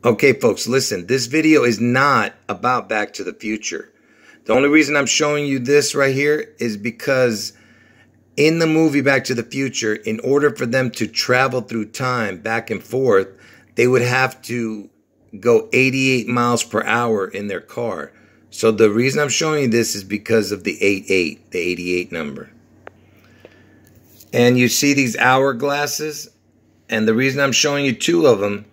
Okay, folks, listen, this video is not about Back to the Future. The only reason I'm showing you this right here is because in the movie Back to the Future, in order for them to travel through time back and forth, they would have to go 88 miles per hour in their car. So the reason I'm showing you this is because of the 88, the 88 number. And you see these hourglasses? And the reason I'm showing you two of them,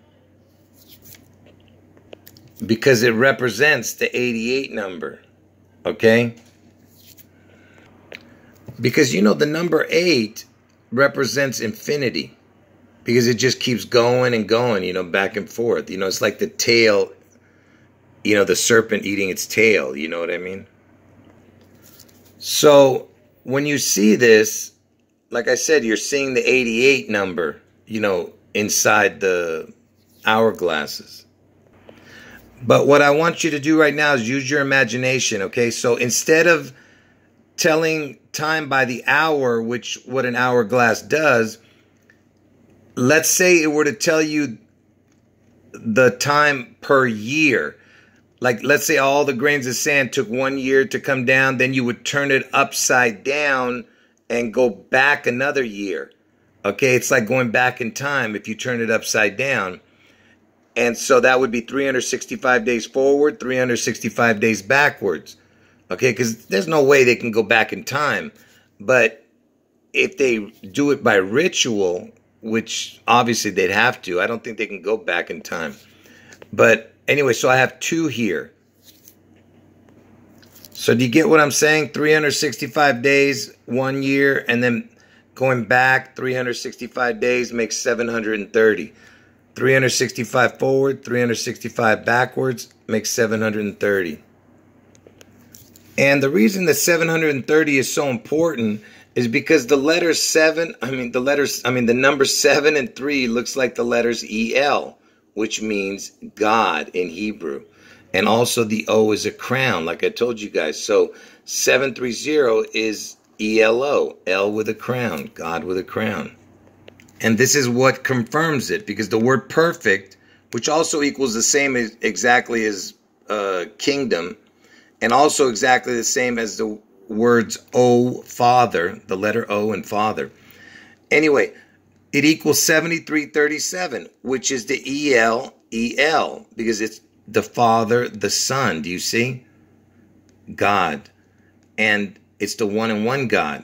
because it represents the 88 number, okay? Because, you know, the number 8 represents infinity, because it just keeps going and going, you know, back and forth. You know, it's like the tail, you know, the serpent eating its tail, you know what I mean? So when you see this, like I said, you're seeing the 88 number, you know, inside the hourglasses. But what I want you to do right now is use your imagination, okay? So instead of telling time by the hour, which what an hourglass does, let's say it were to tell you the time per year. Like, let's say all the grains of sand took 1 year to come down, then you would turn it upside down and go back another year. Okay, it's like going back in time if you turn it upside down. And so that would be 365 days forward, 365 days backwards. Okay, because there's no way they can go back in time. But if they do it by ritual, which obviously they'd have to, I don't think they can go back in time. But anyway, so I have 2 here. So do you get what I'm saying? 365 days, 1 year, and then going back 365 days makes 730. 365 forward, 365 backwards makes 730. And the reason that 730 is so important is because the letters 7, the number 7 and 3 looks like the letters EL, which means God in Hebrew. And also the O is a crown, like I told you guys. So 730 is ELO, L with a crown, God with a crown. And this is what confirms it, because the word perfect, which also equals the same exactly as kingdom, and also exactly the same as the words O, Father, the letter O and Father. Anyway, it equals 7337, which is the EL, because it's the Father, the Son. Do you see? God. And it's the one and one God.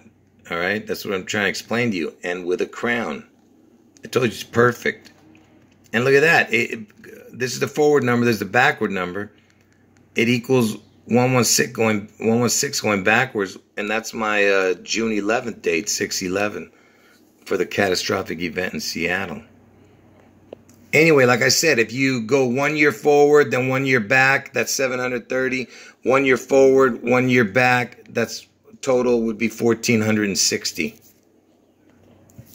All right? That's what I'm trying to explain to you. And with a crown. I told you it's perfect. And look at that. This is the forward number. There's the backward number. It equals 116 going backwards. And that's my June 11th date, 6/11, for the catastrophic event in Seattle. Anyway, like I said, if you go 1 year forward, then 1 year back, that's 730. 1 year forward, 1 year back, that's total would be 1460.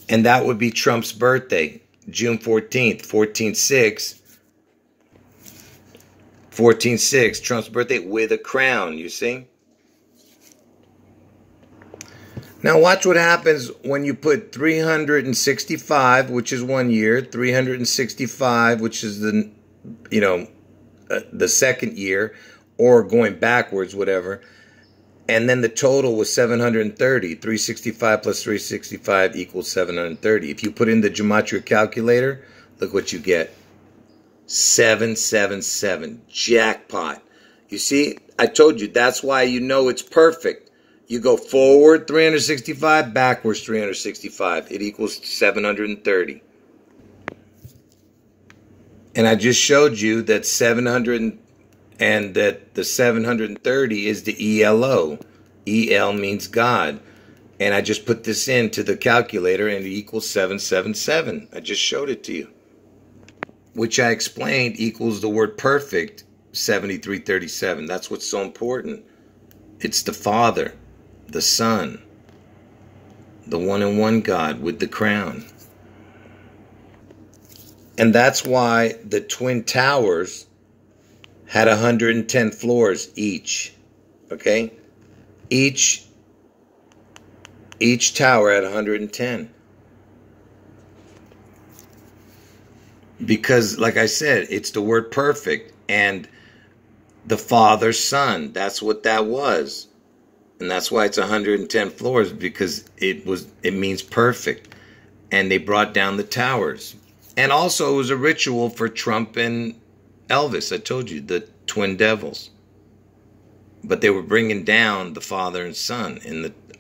And that would be Trump's birthday, June 14th, 14/6. 14/6, Trump's birthday with a crown, you see? Now watch what happens when you put 365, which is 1 year, 365, which is the, you know, the second year, or going backwards, whatever. And then the total was 730. 365 plus 365 equals 730. If you put in the gematria calculator, look what you get. 777. Jackpot. You see, I told you, that's why you know it's perfect. You go forward 365, backwards 365. It equals 730. And I just showed you that 700 and that the 730 is the ELO. EL means God. And I just put this into the calculator and it equals 777. I just showed it to you. Which I explained equals the word perfect, 7337. That's what's so important. It's the Father, the Son, the one and one God with the crown. And that's why the Twin Towers had 110 floors each. Okay? Each tower had 110. Because, like I said, it's the word perfect. And the Father, Son, that's what that was. And that's why it's 110 floors, because it means perfect. And they brought down the towers. And also it was a ritual for Trump and Elvis. I told you, the twin devils. But they were bringing down the Father and Son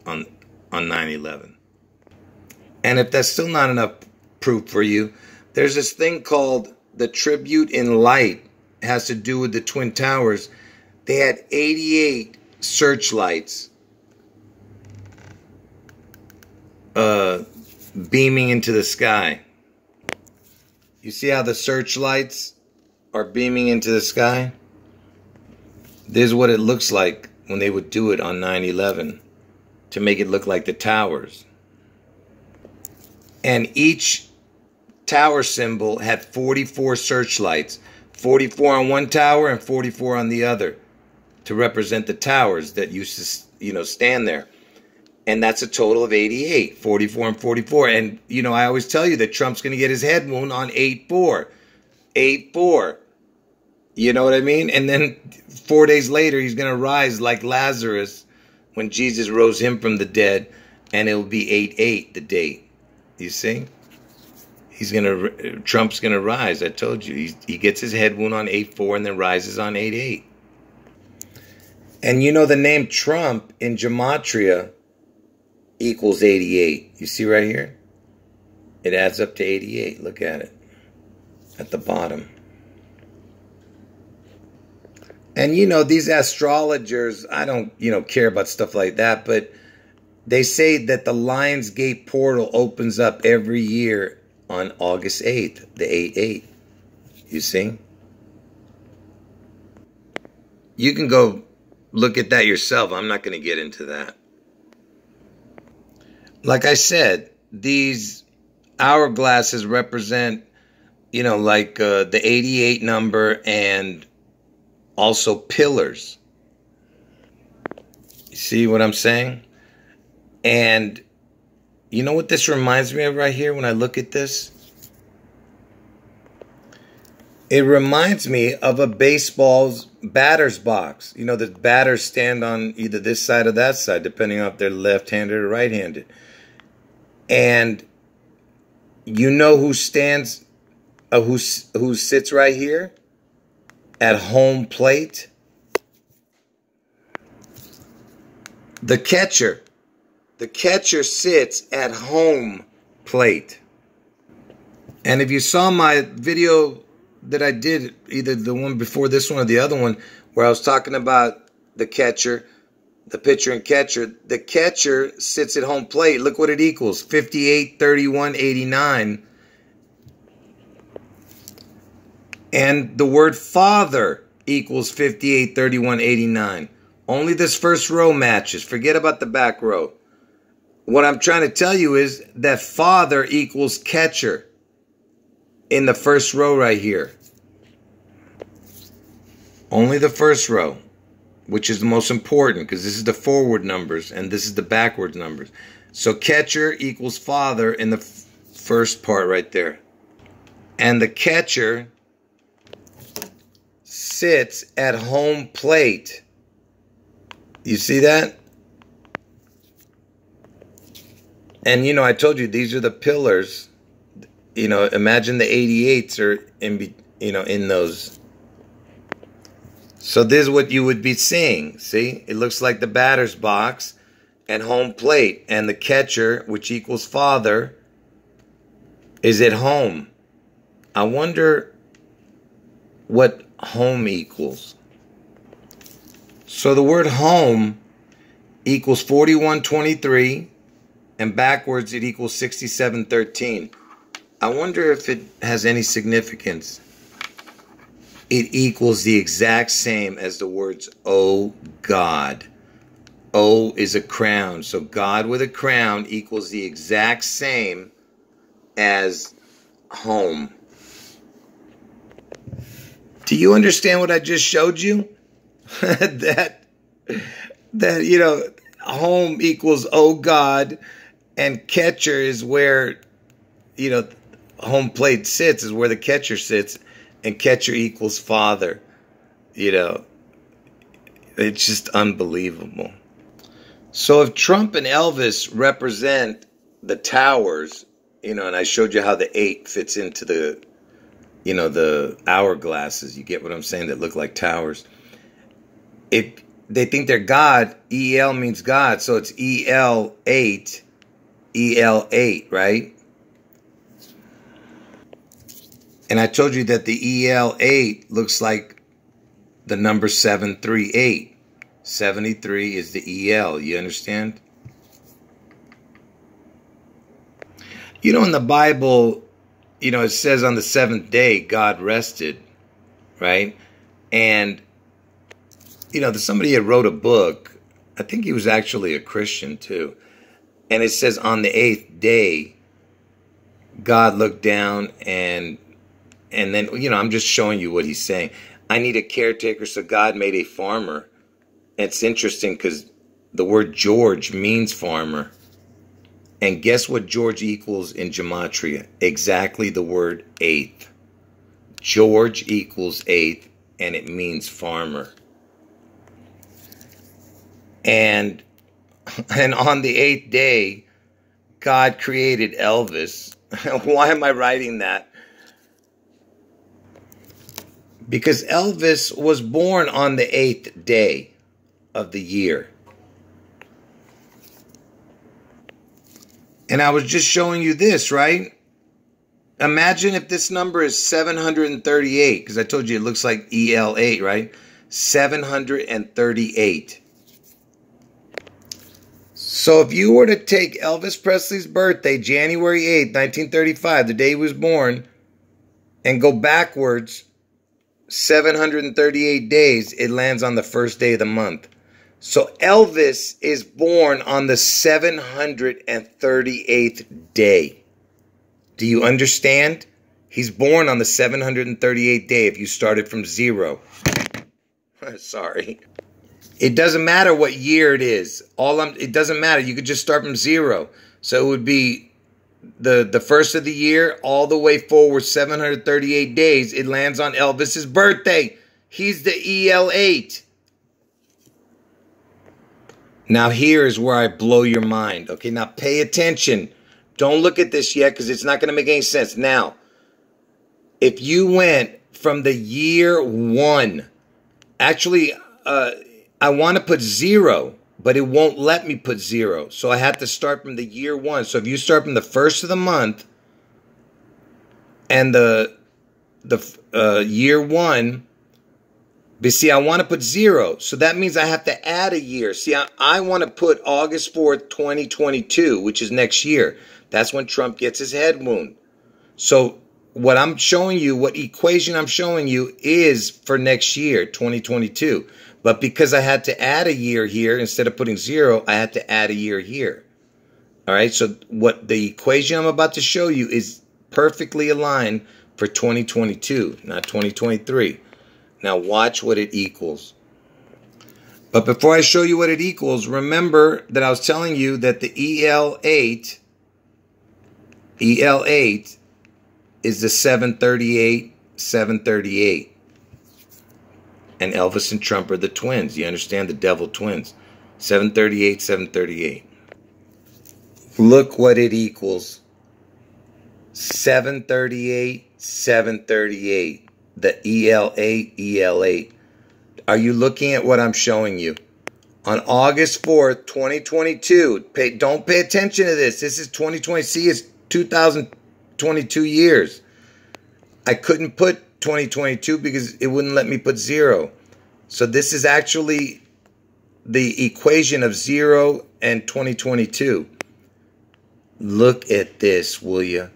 on 9/11. And if that's still not enough proof for you, there's this thing called the Tribute in Light. It has to do with the Twin Towers. They had 88 searchlights beaming into the sky. You see how the searchlights are beaming into the sky? This is what it looks like when they would do it on 9/11 to make it look like the towers. And each tower symbol had 44 searchlights, 44 on one tower and 44 on the other, to represent the towers that used to, stand there. And that's a total of 88, 44 and 44. And, I always tell you that Trump's going to get his head wound on 8/4. 8/4. You know what I mean? And then 4 days later, he's going to rise like Lazarus when Jesus rose him from the dead. And it'll be 8/8, the date. You see? Trump's going to rise. I told you. He gets his head wound on 8/4 and then rises on 8/8. And the name Trump in gematria equals 88. You see right here? It adds up to 88. Look at it. At the bottom. And these astrologers, I don't, care about stuff like that, but they say that the Lions Gate portal opens up every year on August 8th, the 8/8. You see? You can go look at that yourself. I'm not going to get into that. Like I said, these hourglasses represent, the 88 number and also pillars. You see what I'm saying? And you know what this reminds me of right here when I look at this? It reminds me of a baseball's batter's box. The batters stand on either this side or that side, depending on if they're left-handed or right-handed. And who stands, who sits right here at home plate? The catcher. The catcher sits at home plate. And if you saw my video that I did, either the one before this one or the other one, where I was talking about the catcher, the pitcher and catcher, the catcher sits at home plate. Look what it equals, 58, 31, 89. And the word Father equals 58, 31, 89. Only this first row matches. Forget about the back row. What I'm trying to tell you is that Father equals catcher in the first row right here. Only the first row, which is the most important, because this is the forward numbers and this is the backwards numbers. So catcher equals Father in the first part right there. And the catcher sits at home plate. You see that? And, I told you, these are the pillars. Imagine the 88s are in those. So this is what you would be seeing. See? It looks like the batter's box and home plate. And the catcher, which equals Father, is at home. I wonder what home equals. So the word home equals 4123. And backwards, it equals 6713. I wonder if it has any significance. It equals the exact same as the words, "Oh God." O is a crown. So God with a crown equals the exact same as home. Do you understand what I just showed you? that home equals "Oh God." And catcher is where, home plate sits is where the catcher sits, and catcher equals father. You know, it's just unbelievable. So if Trump and Elvis represent the towers, you know, and I showed you how the 8 fits into the, you know, the hourglasses, you get what I'm saying, that look like towers. If they think they're God, EL means God, so it's EL8, EL8, right? And I told you that the EL8 looks like the number 738. 73 is the EL, you understand? You know, in the Bible, you know, it says on the 7th day, God rested, right? And, you know, somebody had wrote a book. I think he was actually a Christian too. And it says on the 8th day, God looked down and then, you know, I'm just showing you what he's saying. I need a caretaker, so God made a farmer. It's interesting because the word George means farmer. And guess what George equals in gematria? Exactly the word 8th. George equals 8th, and it means farmer. And on the 8th day, God created Elvis. Why am I writing that? Because Elvis was born on the 8th day of the year. And I was just showing you this, right? Imagine if this number is 738, because I told you it looks like EL8, right? 738. So if you were to take Elvis Presley's birthday, January 8th, 1935, the day he was born, and go backwards 738 days, it lands on the first day of the month. So Elvis is born on the 738th day. Do you understand? He's born on the 738th day if you started from 0. Sorry. It doesn't matter what year it is. It doesn't matter. You could just start from 0. So it would be the first of the year all the way forward 738 days. It lands on Elvis's birthday. He's the EL8. Now here is where I blow your mind. Okay, now pay attention. Don't look at this yet because it's not going to make any sense. Now, if you went from the year 1, actually, I want to put 0, but it won't let me put 0. So I have to start from the year 1. So if you start from the first of the month and the year 1, but see, I want to put 0. So that means I have to add a year. See, I want to put August 4th, 2022, which is next year. That's when Trump gets his head wound. So what I'm showing you, what equation I'm showing you is for next year, 2022. But because I had to add a year here, instead of putting 0, I had to add a year here. All right, so what the equation I'm about to show you is perfectly aligned for 2022, not 2023. Now watch what it equals. But before I show you what it equals, remember that I was telling you that the EL8 is the 738. And Elvis and Trump are the twins. You understand? The devil twins. 738. Look what it equals. 738. The EL8. Are you looking at what I'm showing you? On August 4th, 2022. Don't pay attention to this. This is 2020. See, it's 2022 years. I couldn't put 2022 because it wouldn't let me put 0. So this is actually the equation of 0 and 2022. Look at this, will you?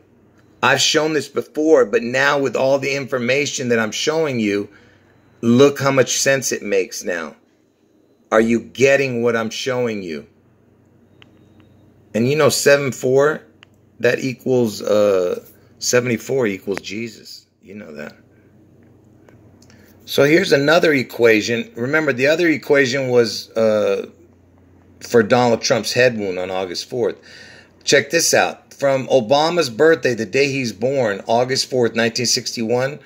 I've shown this before, but now with all the information that I'm showing you, look how much sense it makes now. Are you getting what I'm showing you? And you know 74, that equals 74 equals Jesus. You know that. So here's another equation. Remember, the other equation was for Donald Trump's head wound on August 4th. Check this out. From Obama's birthday, the day he's born, August 4th, 1961,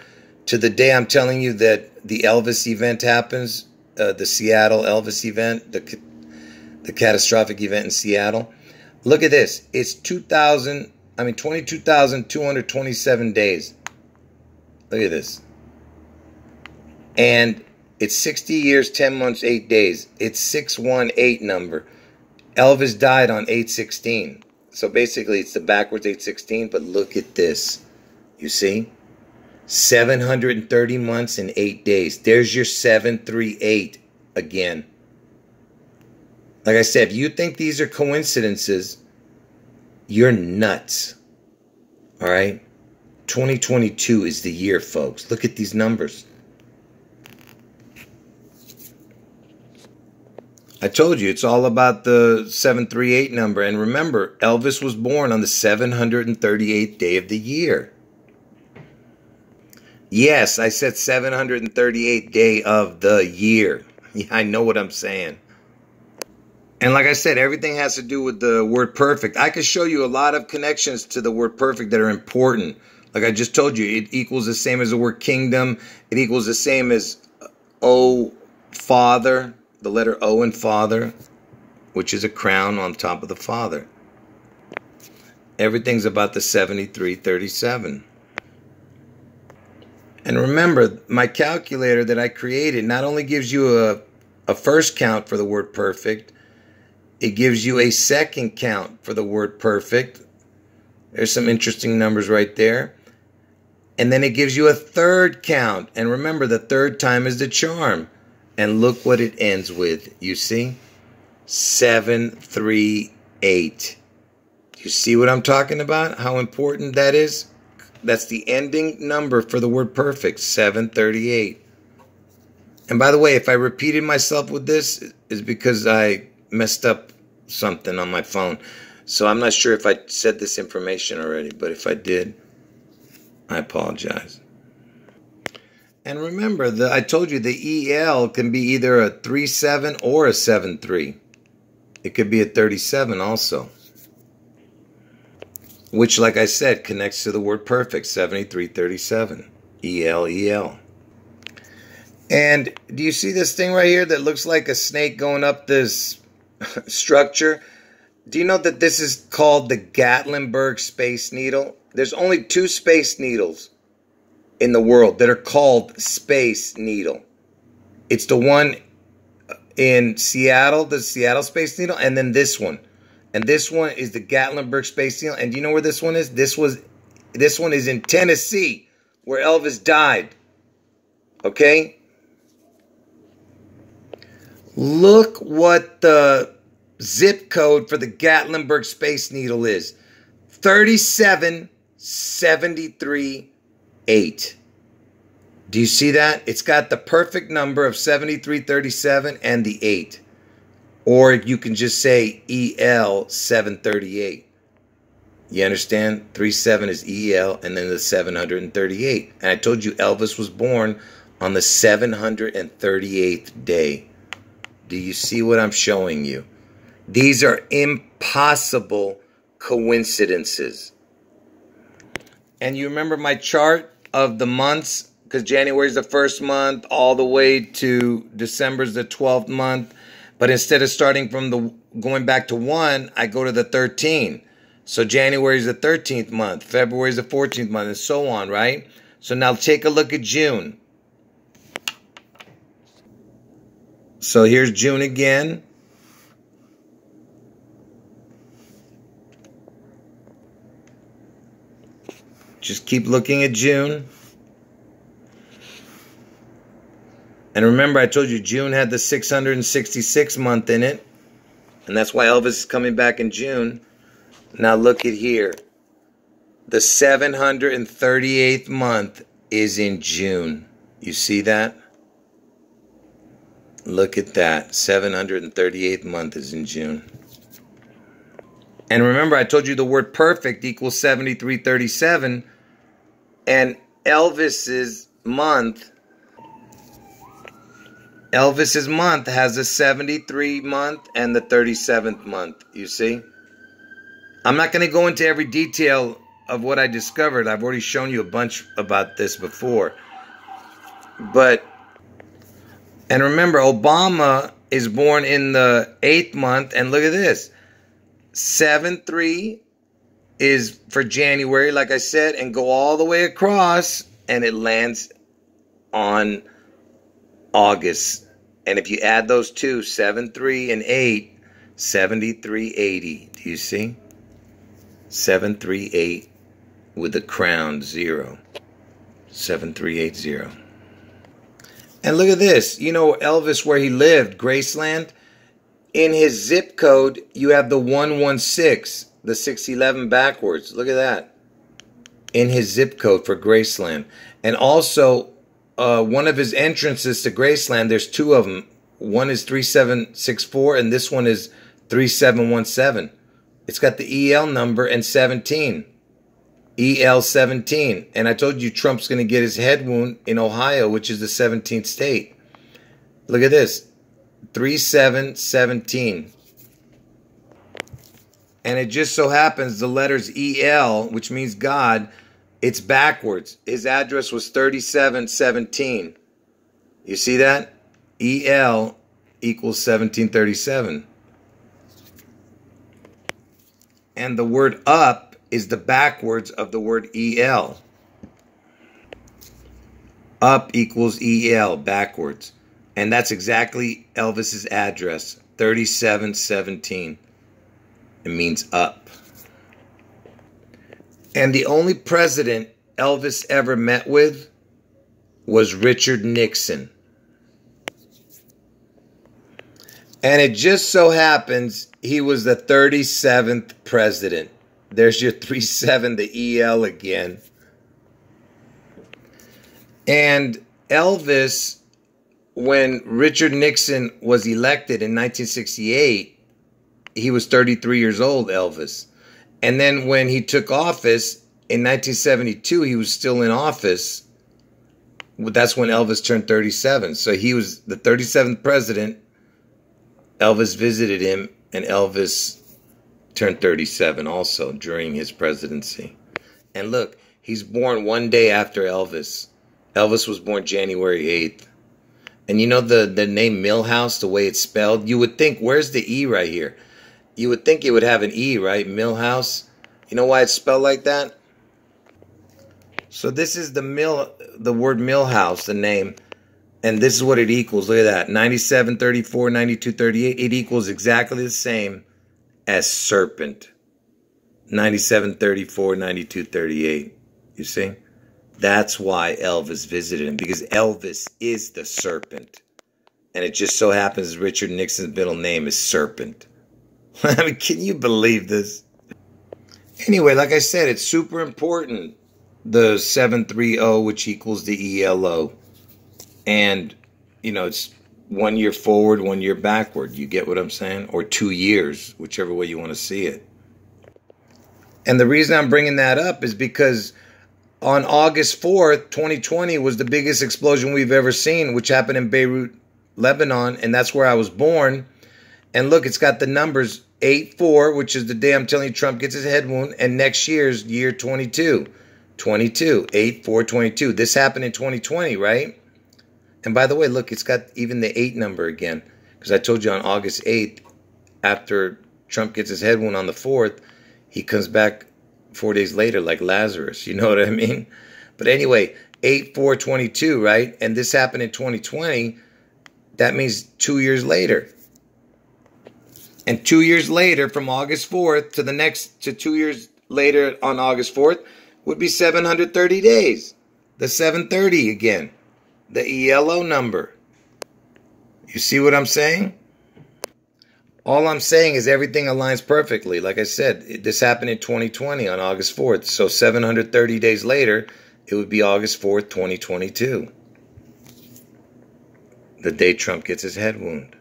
to the day I'm telling you that the Elvis event happens, the Seattle Elvis event, the catastrophic event in Seattle. Look at this. It's 22,227 days. Look at this. And it's 60 years, 10 months, 8 days. It's 618 number. Elvis died on 8/16. So basically it's the backwards 8/16, but look at this. You see? 730 months and 8 days. There's your 738 again. Like I said, if you think these are coincidences, you're nuts. All right? 2022 is the year, folks. Look at these numbers. I told you, it's all about the 738 number. And remember, Elvis was born on the 738th day of the year. Yes, I said 738th day of the year. Yeah, I know what I'm saying. And like I said, everything has to do with the word perfect. I could show you a lot of connections to the word perfect that are important. Like I just told you, it equals the same as the word kingdom. It equals the same as O, Father. The letter O in Father, which is a crown on top of the Father. Everything's about the 7337. And remember, my calculator that I created not only gives you a first count for the word perfect, it gives you a second count for the word perfect. There's some interesting numbers right there. And then it gives you a third count. And remember, the third time is the charm. And look what it ends with. You see? 738. You see what I'm talking about? How important that is? That's the ending number for the word perfect. 738. And by the way, if I repeated myself with this, it's because I messed up something on my phone. So I'm not sure if I said this information already. But if I did, I apologize. And remember, I told you the EL can be either a 37 or a 73. It could be a 37 also. Which, like I said, connects to the word perfect, 7337. EL, EL. And do you see this thing right here that looks like a snake going up this structure? Do you know that this is called the Gatlinburg Space Needle? There's only 2 space needles in the world that are called Space Needle. It's the one in Seattle, the Seattle Space Needle, and then this one. And this one is the Gatlinburg Space Needle. And do you know where this one is? This one is in Tennessee, where Elvis died. Okay? Look what the zip code for the Gatlinburg Space Needle is. 37738. Do you see that? It's got the perfect number of 7337 and the 8. Or you can just say EL 738. You understand? 37 is EL and then the 738. And I told you Elvis was born on the 738th day. Do you see what I'm showing you? These are impossible coincidences. And you remember my chart of the months? Because January is the first month, all the way to December is the 12th month. But instead of starting from going back to 1, I go to the 13. So January is the 13th month, February is the 14th month, and so on, right? So now take a look at June. So here's June again. Just keep looking at June. And remember, I told you June had the 666 month in it. And that's why Elvis is coming back in June. Now look at here. The 738th month is in June. You see that? Look at that. 738th month is in June. And remember, I told you the word perfect equals 7337. And Elvis's month has the 73 month and the 37th month. You see? I'm not going to go into every detail of what I discovered. I've already shown you a bunch about this before. And remember, Obama is born in the 8th month, and look at this. 7-3 is for January, like I said, and go all the way across, and it lands on August. And if you add those two, 7-3 and 8, 7380. Do you see? 738 with the crown 0. 7380. And look at this. You know Elvis, where he lived, Graceland? In his zip code, you have the 116, the 611 backwards. Look at that. In his zip code for Graceland. And also, one of his entrances to Graceland, there's two of them. One is 3764 and this one is 3717. It's got the EL number and 17. EL 17. And I told you Trump's going to get his head wound in Ohio, which is the 17th state. Look at this. 3717. And it just so happens the letters EL, which means God, it's backwards. His address was 3717. You see that? EL equals 1737. And the word up is the backwards of the word EL. Up equals EL, backwards. And that's exactly Elvis's address, 3717. It means up. And the only president Elvis ever met with was Richard Nixon. And it just so happens he was the 37th president. There's your 37, the EL again. And Elvis, when Richard Nixon was elected in 1968, he was 33 years old, Elvis. And then when he took office in 1972, he was still in office. That's when Elvis turned 37. So he was the 37th president. Elvis visited him, and Elvis turned 37 also during his presidency. And look, he's born one day after Elvis. Elvis was born January 8th. And you know the name Milhouse, the way it's spelled? You would think, where's the E right here? You would think it would have an E, right? Milhouse. You know why it's spelled like that? So this is the word Milhouse, the name. And this is what it equals. Look at that. 9734, 9238. It equals exactly the same as serpent. 9734, 9238. You see? That's why Elvis visited him. Because Elvis is the serpent. And it just so happens Richard Nixon's middle name is Serpent. I mean, can you believe this? Anyway, like I said, it's super important. The 730, which equals the ELO. And, you know, it's 1 year forward, 1 year backward. You get what I'm saying? Or 2 years, whichever way you want to see it. And the reason I'm bringing that up is because on August 4th, 2020 was the biggest explosion we've ever seen, which happened in Beirut, Lebanon. And that's where I was born. And look, it's got the numbers 8-4, which is the day I'm telling you Trump gets his head wound. And next year's year 22. 22. 8-4-22. This happened in 2020, right? And by the way, look, it's got even the 8 number again. Because I told you on August 8th, after Trump gets his head wound on the 4th, he comes back 4 days later like Lazarus. You know what I mean? But anyway, 8-4-22, right? And this happened in 2020. That means 2 years later. And 2 years later, from August 4th to 2 years later on August 4th, would be 730 days. The 730 again. The ELO number. You see what I'm saying? All I'm saying is everything aligns perfectly. Like I said, this happened in 2020 on August 4th. So 730 days later, it would be August 4th, 2022. The day Trump gets his head wound.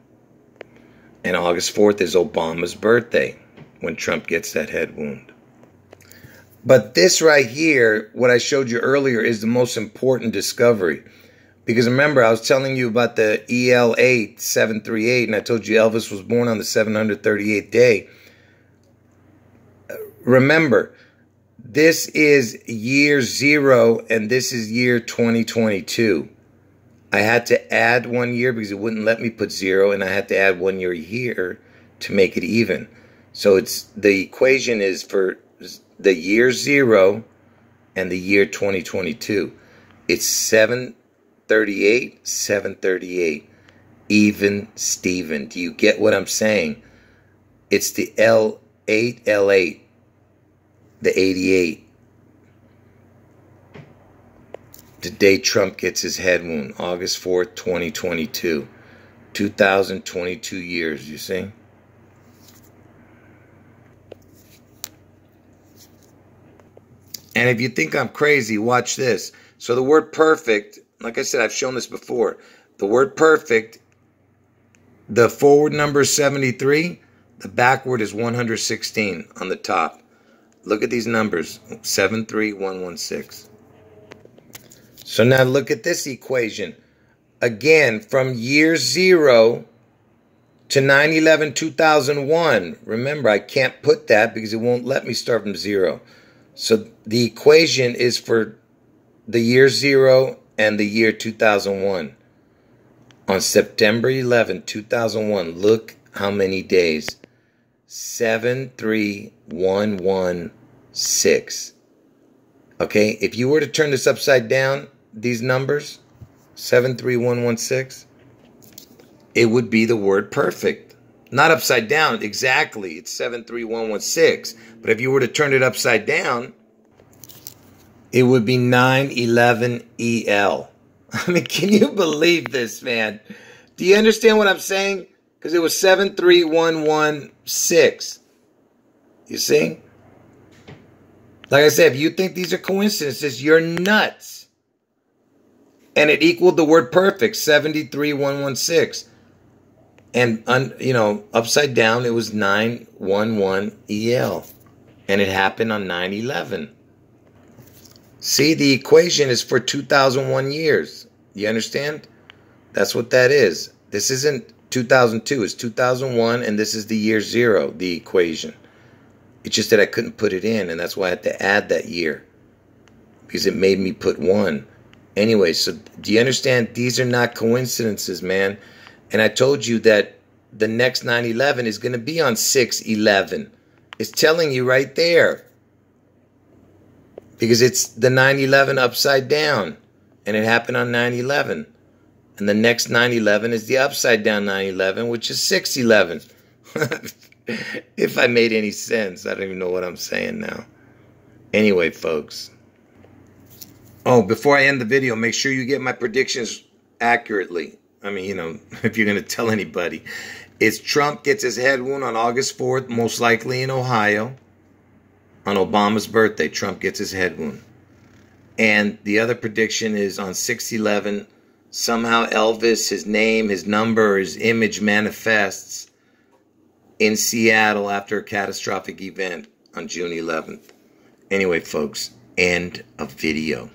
And August 4th is Obama's birthday when Trump gets that head wound. But this right here, what I showed you earlier, is the most important discovery. Because remember, I was telling you about the EL8 738, and I told you Elvis was born on the 738th day. remember, this is year 0 and this is year 2022. I had to add 1 year because it wouldn't let me put 0, and I had to add 1 year here to make it even. So it's the equation is for the year 0 and the year 2022. It's 738, 738. Even Steven. Do you get what I'm saying? It's the L8, L8, the 88. The day Trump gets his head wound, August 4th, 2022. 2022 years, you see? And if you think I'm crazy, watch this. So the word perfect, like I said, I've shown this before. The word perfect, the forward number is 73. The backward is 116 on the top. Look at these numbers, 73116. So now look at this equation. Again, from year 0 to 9/11/2001. Remember, I can't put that because it won't let me start from 0. So the equation is for the year 0 and the year 2001. On September 11, 2001, look how many days. 73116. Okay, if you were to turn this upside down, these numbers, 73116, it would be the word perfect. Not upside down, exactly. It's 73116. But if you were to turn it upside down, it would be 911EL. I mean, can you believe this, man? Do you understand what I'm saying? Because it was 73116. You see? Like I said, if you think these are coincidences, you're nuts. And it equaled the word perfect, 73116. And, upside down, it was 911EL. And it happened on 9/11. See, the equation is for 2001 years. You understand? That's what that is. This isn't 2002. It's 2001, and this is the year 0, the equation. It's just that I couldn't put it in, and that's why I had to add that year. Because it made me put 1. Anyway, so do you understand? These are not coincidences, man. And I told you that the next 9/11 is going to be on 6/11. It's telling you right there. Because it's the 9/11 upside down. And it happened on 9/11. And the next 9/11 is the upside down 9/11, which is 6/11. If I made any sense. I don't even know what I'm saying now. Anyway, folks. Oh, before I end the video, make sure you get my predictions accurately. I mean, if you're going to tell anybody. It's Trump gets his head wound on August 4th, most likely in Ohio. On Obama's birthday, Trump gets his head wound. And the other prediction is on 6/11, somehow Elvis, his name, his number, his image manifests in Seattle after a catastrophic event on June 11th. Anyway, folks, end of video.